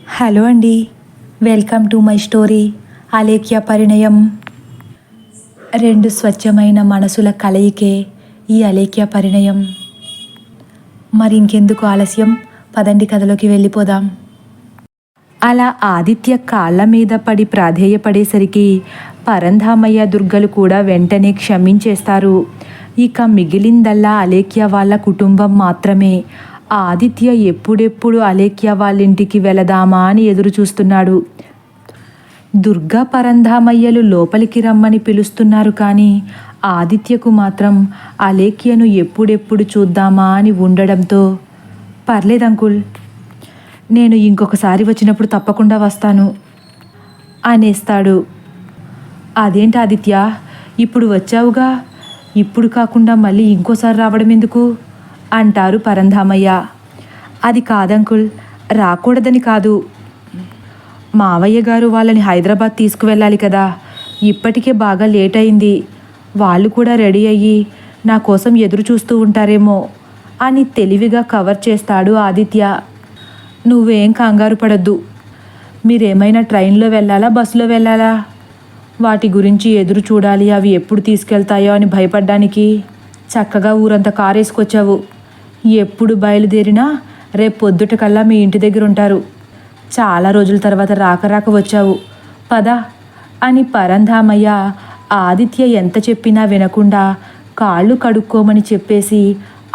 Hello అండి, welcome to my story Alekhya పరిణయం. రెండు స్వచ్ఛమైన మనసుల కలయికే ఈ అలేఖ్య పరిణయం. మరి ఇంకెందుకు ఆలస్యం, పదండి కథలోకి వెళ్ళిపోదాం. అలా ఆదిత్య కాళ్ళ మీద పడి ప్రాధేయపడేసరికి పరంధామయ్య దుర్గలు కూడా వెంటనే క్షమించేస్తారు. ఇక మిగిలిందల్లా అలేఖ్య వాళ్ళ కుటుంబం మాత్రమే. ఆదిత్య ఎప్పుడెప్పుడు అలేఖ్య వాళ్ళింటికి వెళదామా అని ఎదురు చూస్తున్నాడు. దుర్గా పరంధామయ్యలు లోపలికి రమ్మని పిలుస్తున్నారు, కానీ ఆదిత్యకు మాత్రం అలేఖ్యను ఎప్పుడెప్పుడు చూద్దామా అని ఉండడంతో, పర్లేదు అంకుల్, నేను ఇంకొకసారి వచ్చినప్పుడు తప్పకుండా వస్తాను అనేస్తాడు. అదేంటి ఆదిత్య, ఇప్పుడు వచ్చావుగా, ఇప్పుడు కాకుండా మళ్ళీ ఇంకోసారి రావడం ఎందుకు అంటారు పరంధామయ్య. అది కాదంకుల్, రాకూడదని కాదు, మావయ్య గారు వాళ్ళని హైదరాబాద్ తీసుకువెళ్ళాలి కదా, ఇప్పటికే బాగా లేట్ అయింది, వాళ్ళు కూడా రెడీ అయ్యి నా కోసం ఎదురు చూస్తూ ఉంటారేమో అని తెలివిగా కవర్ చేస్తాడు ఆదిత్య. నువ్వేం కంగారు పడద్దు, మీరేమైనా ట్రైన్లో వెళ్ళాలా, బస్సులో వెళ్ళాలా, వాటి గురించి ఎదురు చూడాలి, అవి ఎప్పుడు తీసుకెళ్తాయో అని భయపడ్డానికి చక్కగా ఊరంతా కారేసుకొచ్చావు. ఎప్పుడు బయలుదేరినా రేపు పొద్దుట కల్లా మీ ఇంటి దగ్గర ఉంటారు. చాలా రోజుల తర్వాత రాక వచ్చావు, పద అని పరంధామయ్య ఆదిత్య ఎంత చెప్పినా వినకుండా కాళ్ళు కడుక్కోమని చెప్పేసి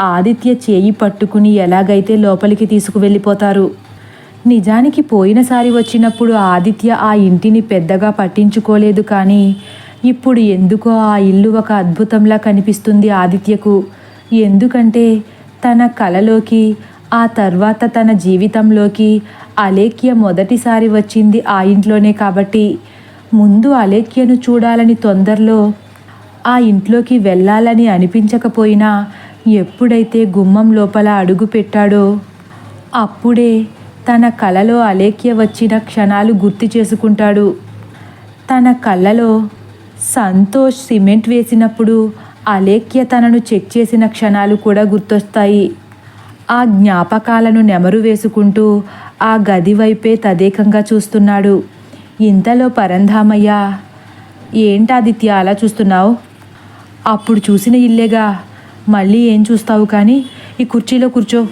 ఆదిత్య చేయి పట్టుకుని ఎలాగైతే లోపలికి తీసుకువెళ్ళిపోతారు. నిజానికి పోయినసారి వచ్చినప్పుడు ఆదిత్య ఆ ఇంటిని పెద్దగా పట్టించుకోలేదు, కానీ ఇప్పుడు ఎందుకో ఆ ఇల్లు ఒక అద్భుతంలా కనిపిస్తుంది ఆదిత్యకు. ఎందుకంటే తన కలలోకి, ఆ తర్వాత తన జీవితంలోకి అలేఖ్య మొదటిసారి వచ్చింది ఆ ఇంట్లోనే కాబట్టి, ముందు అలేఖ్యను చూడాలని తొందరలో ఆ ఇంట్లోకి వెళ్ళాలని అనిపించకపోయినా ఎప్పుడైతే గుమ్మం లోపల అడుగు పెట్టాడో అప్పుడే తన కలలో అలేఖ్య వచ్చిన క్షణాలు గుర్తు చేసుకుంటాడు. తన కళ్ళలో సంతోష్ సిమెంట్ వేసినప్పుడు అలేఖ్య తనను చెక్ చేసిన క్షణాలు కూడా గుర్తొస్తాయి. ఆ జ్ఞాపకాలను నెమరు వేసుకుంటూ ఆ గది వైపే తదేకంగా చూస్తున్నాడు. ఇంతలో పరంధామయ్య, ఏంటాదిత్య అలా చూస్తున్నావు, అప్పుడు చూసిన ఇల్లేగా, మళ్ళీ ఏం చూస్తావు, కానీ ఈ కుర్చీలో కూర్చో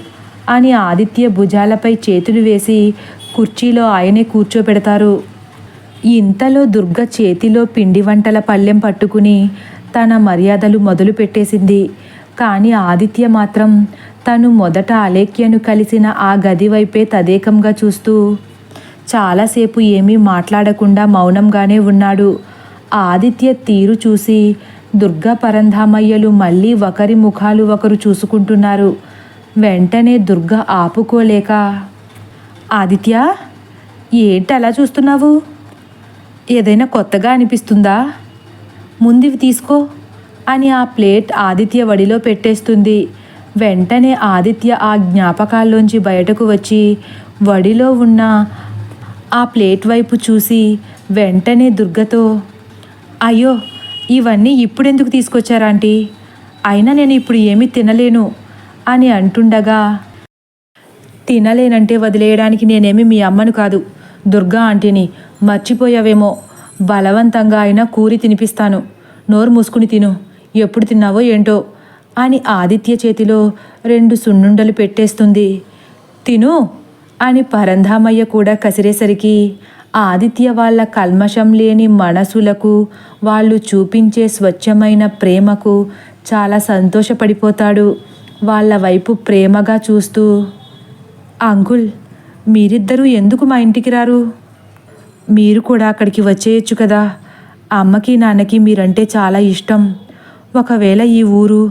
అని ఆదిత్య భుజాలపై చేతులు వేసి కుర్చీలో ఆయనే కూర్చోపెడతారు. ఇంతలో దుర్గ చేతిలో పిండి వంటల పళ్ళెం పట్టుకుని తన మర్యాదలు మొదలు పెట్టేసింది. కానీ ఆదిత్య మాత్రం తను మొదట అలేఖ్యను కలిసిన ఆ గది వైపే తదేకంగా చూస్తూ చాలాసేపు ఏమీ మాట్లాడకుండా మౌనంగానే ఉన్నాడు. ఆదిత్య తీరు చూసి దుర్గా పరంధామయ్యలు మళ్ళీ ఒకరి ముఖాలు ఒకరు చూసుకుంటున్నారు. వెంటనే దుర్గ ఆపుకోలేక, ఆదిత్య, ఏంటి అలా చూస్తున్నావు, ఏదైనా కొత్తగా అనిపిస్తుందా, ముందువి తీసుకో అని ఆ ప్లేట్ ఆదిత్య వడిలో పెట్టేస్తుంది. వెంటనే ఆదిత్య ఆ జ్ఞాపకాల్లోంచి బయటకు వచ్చి వడిలో ఉన్న ఆ ప్లేట్ వైపు చూసి వెంటనే దుర్గతో, అయ్యో, ఇవన్నీ ఇప్పుడెందుకు తీసుకొచ్చారా ఆంటీ, అయినా నేను ఇప్పుడు ఏమీ తినలేను అని అంటుండగా, తినలేనంటే వదిలేయడానికి నేనేమి మీ అమ్మను కాదు, దుర్గా ఆంటీని, మర్చిపోయావేమో, బలవంతంగా అయినా కూరి తినిపిస్తాను, నోరు మూసుకుని తిను, ఎప్పుడు తిన్నావో ఏంటో అని ఆదిత్య చేతిలో 2 సున్నుండలు పెట్టేస్తుంది. తిను అని పరంధామయ్య కూడా కసిరేసరికి ఆదిత్య వాళ్ళ కల్మషం లేని మనసులకు, వాళ్ళు చూపించే స్వచ్ఛమైన ప్రేమకు చాలా సంతోషపడిపోతాడు. వాళ్ళ వైపు ప్రేమగా చూస్తూ, అంకుల్, మీరిద్దరూ ఎందుకు మా ఇంటికి రారు, మీరు కూడా అక్కడికి వచ్చేయచ్చు కదా, అమ్మకి నాన్నకి మీరంటే చాలా ఇష్టం, ఒకవేళ ఈ ఊరు,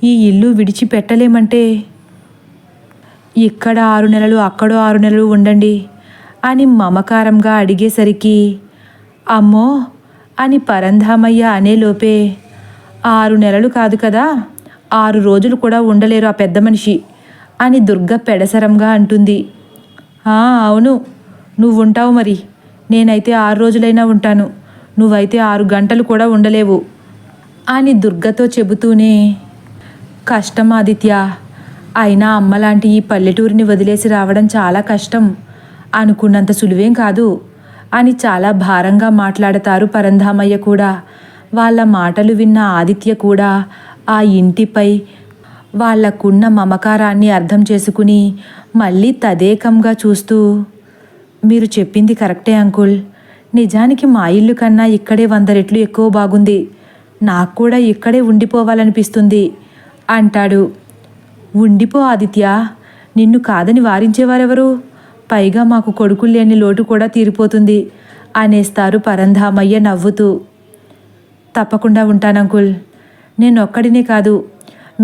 ఈ ఇల్లు విడిచిపెట్టలేమంటే ఇక్కడ 6 నెలలు అక్కడో 6 నెలలు ఉండండి అని మమకారంగా అడిగేసరికి, అమ్మో అని పరంధామయ్య అనేలోపే, 6 నెలలు కాదు కదా, 6 రోజులు కూడా ఉండలేరు ఆ పెద్ద మనిషి అని దుర్గ పెడసరంగా అంటుంది. అవును, నువ్వుంటావు మరి, నేనైతే 6 రోజులైనా ఉంటాను, నువ్వైతే 6 గంటలు కూడా ఉండలేవు అని దుర్గతో చెబుతూనే, కష్టం ఆదిత్య, అయినా అమ్మలాంటి ఈ పల్లెటూరిని వదిలేసి రావడం చాలా కష్టం అనుకున్నంత సులువేం కాదు అని చాలా భారంగా మాట్లాడతారు పరంధామయ్య కూడా. వాళ్ళ మాటలు విన్న ఆదిత్య కూడా ఆ ఇంటిపై వాళ్లకున్న మమకారాన్ని అర్థం చేసుకుని మళ్ళీ తదేకంగా చూస్తూ, మీరు చెప్పింది కరెక్టే అంకుల్. నిజానికి మా ఇల్లు కన్నా ఇక్కడే 100 రెట్లు ఎక్కువ బాగుంది. నాకు కూడా ఇక్కడే ఉండిపోవాలనిపిస్తుంది అంటాడు. ఉండిపో ఆదిత్య, నిన్ను కాదని వారించేవారెవరు? పైగా మాకు కొడుకులు లేని లోటు కూడా తీరిపోతుంది అనేస్తారు పరంధామయ్య నవ్వుతూ. తప్పకుండా ఉంటానంకుల్. నేనొక్కడినే కాదు,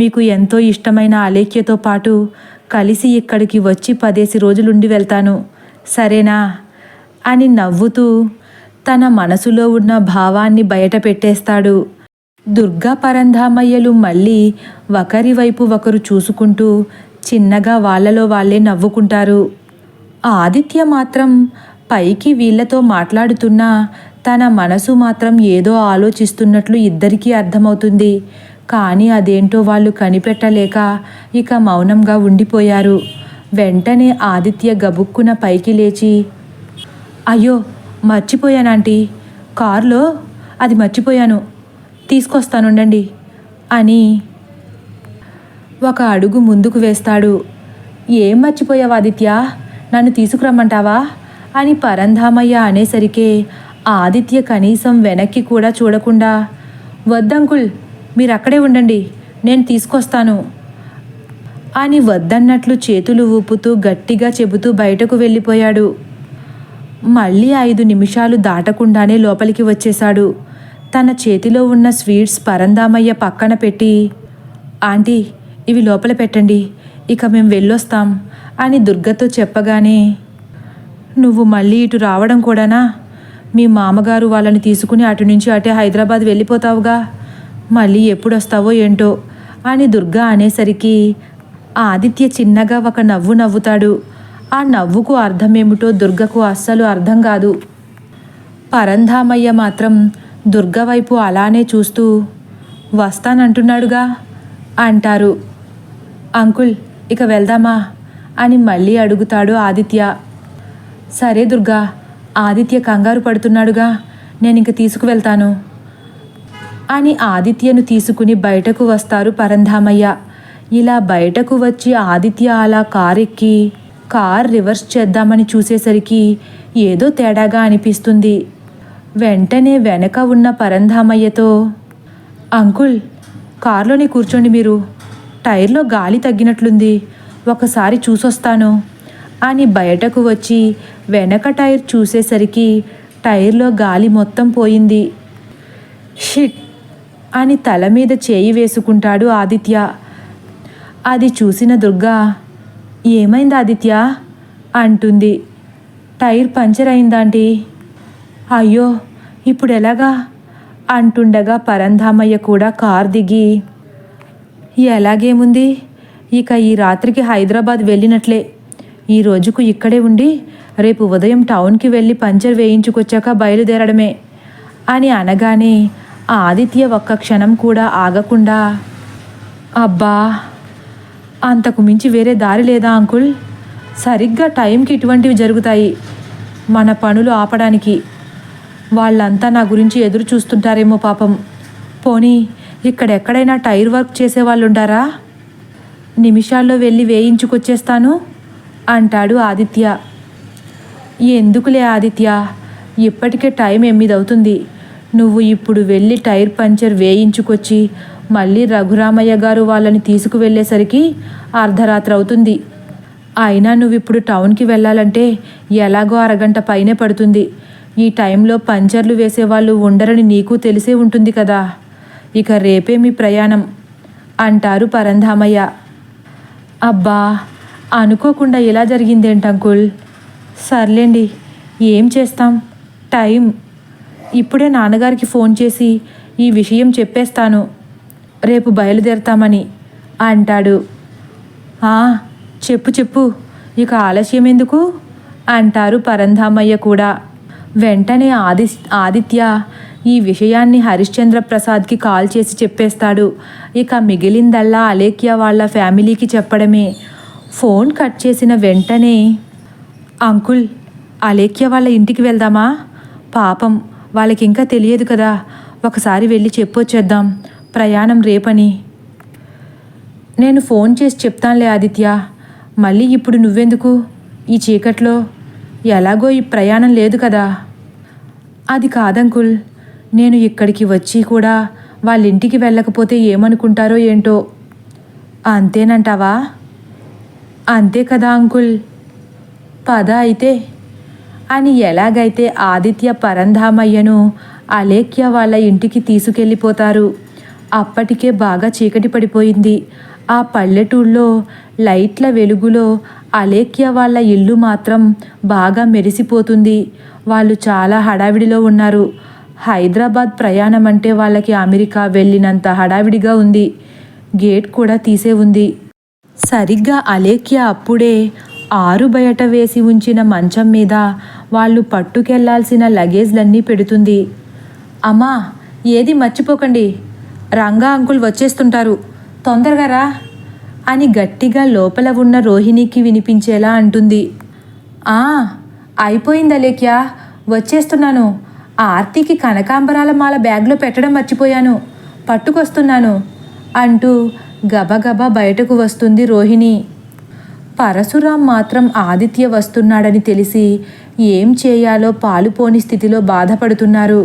మీకు ఎంతో ఇష్టమైన అలేఖ్యతో పాటు కలిసి ఇక్కడికి వచ్చి 10 రోజులుండి వెళ్తాను, సరేనా అని నవ్వుతూ తన మనసులో ఉన్న భావాన్ని బయట పెట్టేస్తాడు. దుర్గా పరంధామయ్యలు మళ్ళీ ఒకరి వైపు ఒకరు చూసుకుంటూ చిన్నగా వాళ్ళలో వాళ్ళే నవ్వుకుంటారు. ఆదిత్య మాత్రం పైకి వీళ్లతో మాట్లాడుతున్నా తన మనసు మాత్రం ఏదో ఆలోచిస్తున్నట్లు ఇద్దరికీ అర్థమవుతుంది. కానీ అదేంటో వాళ్ళు కనిపెట్టలేక ఇక మౌనంగా ఉండిపోయారు. వెంటనే ఆదిత్య గబుక్కున పైకి లేచి, అయ్యో మర్చిపోయానంటీ, కారులో అది మర్చిపోయాను, తీసుకొస్తానుండండి అని ఒక అడుగు ముందుకు వేస్తాడు. ఏం మర్చిపోయావు ఆదిత్య, నన్ను తీసుకురమ్మంటావా అని పరంధామయ్య అనేసరికే ఆదిత్య కనీసం వెనక్కి కూడా చూడకుండా, వద్దంకుల్, మీరు అక్కడే ఉండండి, నేను తీసుకొస్తాను అని వద్దన్నట్లు చేతులు ఊపుతూ గట్టిగా చెబుతూ బయటకు వెళ్ళిపోయాడు. మళ్ళీ 5 నిమిషాలు దాటకుండానే లోపలికి వచ్చేశాడు. తన చేతిలో ఉన్న స్వీట్స్ పరంధామయ్య పక్కన పెట్టి, ఆంటీ ఇవి లోపల పెట్టండి, ఇక మేము వెళ్ళొస్తాం అని దుర్గతో చెప్పగానే, నువ్వు మళ్ళీ ఇటు రావడం కూడానా? మీ మామగారు వాళ్ళని తీసుకుని అటు నుంచి అటే హైదరాబాద్ వెళ్ళిపోతావుగా, మళ్ళీ ఎప్పుడొస్తావో ఏంటో అని దుర్గా అనేసరికి ఆదిత్య చిన్నగా ఒక నవ్వు నవ్వుతాడు. ఆ నవ్వుకు అర్థమేమిటో దుర్గకు అస్సలు అర్థం కాదు. పరంధామయ్య మాత్రం దుర్గ వైపు అలానే చూస్తూ, వస్తానంటున్నాడుగా అంటారు. అంకుల్ ఇక వెళ్దామా అని మళ్ళీ అడుగుతాడు ఆదిత్య. సరే దుర్గా, ఆదిత్య కంగారు పడుతున్నాడుగా, నేనింక తీసుకువెళ్తాను అని ఆదిత్యను తీసుకుని బయటకు వస్తారు పరంధామయ్య. ఇలా బయటకు వచ్చి ఆదిత్య అలా కారెక్కి కార్ రివర్స్ చేద్దామని చూసేసరికి ఏదో తేడాగా అనిపిస్తుంది. వెంటనే వెనక ఉన్న పరంధామయ్యతో, అంకుల్ కారులోనే కూర్చోండి, మీరు టైర్లో గాలి తగ్గినట్లుంది, ఒకసారి చూసొస్తాను అని బయటకు వచ్చి వెనక టైర్ చూసేసరికి టైర్లో గాలి మొత్తం పోయింది. షిట్ అని తల మీద చేయి వేసుకుంటాడు ఆదిత్య. అది చూసిన దుర్గా, ఏమైంది ఆదిత్య అంటుంది. టైర్ పంచర్ అయిందాంటీ. అయ్యో ఇప్పుడు ఎలాగా అంటుండగా పరంధామయ్య కూడా కార్ దిగి, ఎలాగేముంది, ఇక ఈ రాత్రికి హైదరాబాద్ వెళ్ళినట్లే, ఈ రోజుకు ఇక్కడే ఉండి రేపు ఉదయం టౌన్కి వెళ్ళి పంచర్ వేయించుకొచ్చాక బయలుదేరడమే అని అనగానే ఆదిత్య ఒక్క క్షణం కూడా ఆగకుండా, అబ్బా అంతకు మించి వేరే దారి లేదా అంకుల్, సరిగ్గా టైంకి ఇటువంటివి జరుగుతాయి, మన పనులు ఆపడానికి వాళ్ళంతా నా గురించి ఎదురు చూస్తుంటారేమో పాపం. పోనీ ఇక్కడెక్కడైనా టైర్ వర్క్ చేసేవాళ్ళు ఉంటారా? నిమిషాల్లో వెళ్ళి వేయించుకొచ్చేస్తాను అంటాడు ఆదిత్య. ఎందుకులే ఆదిత్య, ఇప్పటికే టైం 8 అవుతుంది, నువ్వు ఇప్పుడు వెళ్ళి టైర్ పంచర్ వేయించుకొచ్చి మళ్ళీ రఘురామయ్య గారు వాళ్ళని తీసుకువెళ్ళేసరికి అర్ధరాత్రి అవుతుంది. అయినా నువ్విప్పుడు టౌన్కి వెళ్ళాలంటే ఎలాగో అరగంట పైనే పడుతుంది. ఈ టైంలో పంచర్లు వేసేవాళ్ళు ఉండరని నీకు తెలిసే ఉంటుంది కదా, ఇక రేపే మీ ప్రయాణం అంటారు పరంధామయ్య. అబ్బా అనుకోకుండా ఇలా జరిగిందేంటి అంకుల్, సర్లేండి ఏం చేస్తాం, టైం. ఇప్పుడే నాన్నగారికి ఫోన్ చేసి ఈ విషయం చెప్పేస్తాను, రేపు బయలుదేరతామని అంటాడు. చెప్పు చెప్పు, ఇక ఆలస్యం ఎందుకు అంటారు పరంధామయ్య కూడా. వెంటనే ఆదిత్య ఈ విషయాన్ని హరిశ్చంద్ర ప్రసాద్కి కాల్ చేసి చెప్పేస్తాడు. ఇక మిగిలిందల్లా అలేఖ్య వాళ్ళ ఫ్యామిలీకి చెప్పడమే. ఫోన్ కట్ చేసిన వెంటనే అంకుల్, అలేఖ్య వాళ్ళ ఇంటికి వెళ్దామా? పాపం, వాళ్ళకి ఇంకా తెలియదు కదా. ఒకసారి వెళ్ళి చెప్పొచ్చేద్దాం ప్రయాణం రేపని. నేను ఫోన్ చేసి చెప్తానులే ఆదిత్య. మళ్ళీ ఇప్పుడు నువ్వెందుకు ఈ చీకట్లో? ఎలాగో ఈ ప్రయాణం లేదు కదా. అది కాదంకుల్, నేను ఇక్కడికి వచ్చి కూడా వాళ్ళ ఇంటికి వెళ్ళకపోతే ఏమనుకుంటారో ఏంటో. అంతేనంటావా? అంతే కదా అంకుల్. పద అయితే అని ఎలాగైతే ఆదిత్య పరంధామయ్యను అలేఖ్య వాళ్ళ ఇంటికి తీసుకెళ్ళిపోతారు. అప్పటికే బాగా చీకటి పడిపోయింది. ఆ పల్లెటూళ్ళలో లైట్ల వెలుగులో అలేఖ్య వాళ్ళ ఇల్లు మాత్రం బాగా మెరిసిపోతుంది. వాళ్ళు చాలా హడావిడిలో ఉన్నారు. హైదరాబాద్ ప్రయాణం అంటే వాళ్ళకి అమెరికా వెళ్ళినంత హడావిడిగా ఉంది. గేట్ కూడా తీసే ఉంది. సరిగ్గా అలేఖ్య అప్పుడే ఆరు బయట వేసి ఉంచిన మంచం మీద వాళ్ళు పట్టుకెళ్లాల్సిన లగేజ్లన్నీ పెడుతుంది. అమ్మా, ఏది మర్చిపోకండి, రంగా అంకుల్ వచ్చేస్తుంటారు, తొందరగా రా అని గట్టిగా లోపల ఉన్న రోహిణికి వినిపించేలా అంటుంది. అయిపోయింది అలేఖ్య, వచ్చేస్తున్నాను. ఆర్తికి కనకాంబరాల మాల బ్యాగ్లో పెట్టడం మర్చిపోయాను, పట్టుకొస్తున్నాను అంటూ గబగబా బయటకు వస్తుంది రోహిణి. పరశురాం మాత్రం ఆదిత్య వస్తున్నాడని తెలిసి ఏం చేయాలో పాలుపోని స్థితిలో బాధపడుతున్నారు.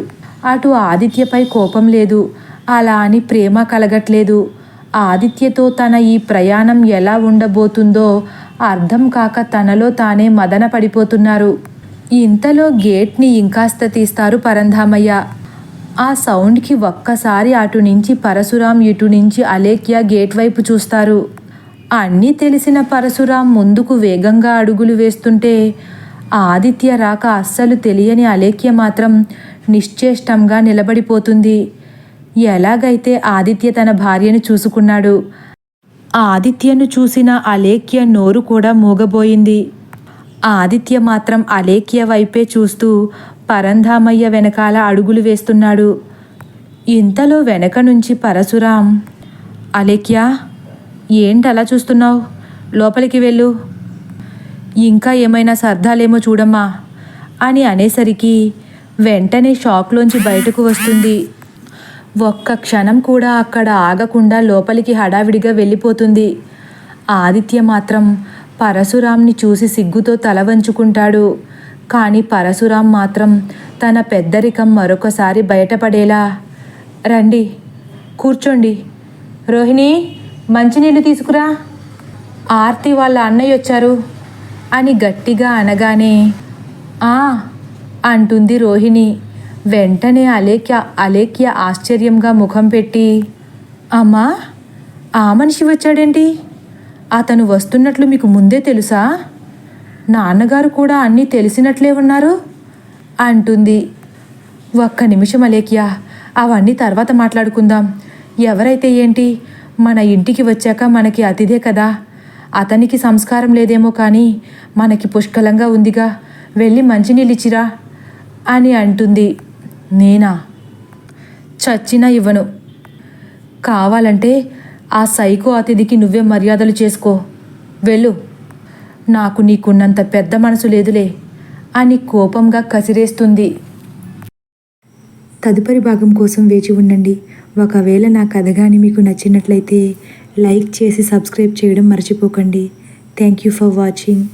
అటు ఆదిత్యపై కోపం లేదు, అలా అని ప్రేమ కలగట్లేదు. ఆదిత్యతో తన ఈ ప్రయాణం ఎలా ఉండబోతుందో అర్థం కాక తనలో తానే మదన పడిపోతున్నారు. ఇంతలో గేట్ని ఇంకాస్త తీస్తారు పరంధామయ్య. ఆ సౌండ్కి ఒక్కసారి అటు నుంచి పరశురాం, ఇటు నుంచి అలేఖ్య గేట్ వైపు చూస్తారు. అన్నీ తెలిసిన పరశురాం ముందుకు వేగంగా అడుగులు వేస్తుంటే ఆదిత్య రాక అస్సలు తెలియని అలేఖ్య మాత్రం నిశ్చేష్టంగా నిలబడిపోతుంది. ఎలాగైతే ఆదిత్య తన భార్యను చూసుకున్నాడు, ఆదిత్యను చూసిన అలేఖ్య నోరు కూడా మూగబోయింది. ఆదిత్య మాత్రం అలేఖ్య వైపే చూస్తూ పరంధామయ్య వెనకాల అడుగులు వేస్తున్నాడు. ఇంతలో వెనక నుంచి పరశురాం, అలేఖ్య, ఏంటలా చూస్తున్నావు? లోపలికి వెళ్ళు, ఇంకా ఏమైనా సర్దాలేమో చూడమ్మా అని అనేసరికి వెంటనే షాక్లోంచి బయటకు వస్తుంది. ఒక్క క్షణం కూడా అక్కడ ఆగకుండా లోపలికి హడావిడిగా వెళ్ళిపోతుంది. ఆదిత్య మాత్రం పరశురాంని చూసి సిగ్గుతో తల వంచుకుంటాడు. కానీ పరశురాం మాత్రం తన పెద్దరికం మరొకసారి బయటపడేలా, రండి, కూర్చోండి, రోహిణి మంచినీళ్ళు తీసుకురా, ఆర్తి వాళ్ళ అన్నయ్య వచ్చారు అని గట్టిగా అనగానే అంటుంది రోహిణి. వెంటనే అలేఖ్య ఆశ్చర్యంగా ముఖం పెట్టి, అమ్మా, ఆ మనిషి వచ్చాడేంటి? అతను వస్తున్నట్లు మీకు ముందే తెలుసా? నాన్నగారు కూడా అన్నీ తెలిసినట్లే ఉన్నారు అంటుంది. ఒక్క నిమిషం అలేఖ్య, అవన్నీ తర్వాత మాట్లాడుకుందాం. ఎవరైతే ఏంటి, మన ఇంటికి వచ్చాక మనకి అతిథే కదా. అతనికి సంస్కారం లేదేమో కానీ మనకి పుష్కలంగా ఉందిగా, వెళ్ళి మంచినీళ్ళు ఇచ్చిరా అని అంటుంది. నేనా? చచ్చినా ఇవ్వను. కావాలంటే ఆ సైకో అతిథికి నువ్వే మర్యాదలు చేసుకో, వెళ్ళు. నాకు నీకున్నంత పెద్ద మనసు లేదులే అని కోపంగా కసిరేస్తుంది. తదుపరి భాగం కోసం వేచి ఉండండి. ఒకవేళ నా కథ కానీ మీకు నచ్చినట్లయితే లైక్ చేసి సబ్స్క్రైబ్ చేయడం మర్చిపోకండి. Thank you for watching.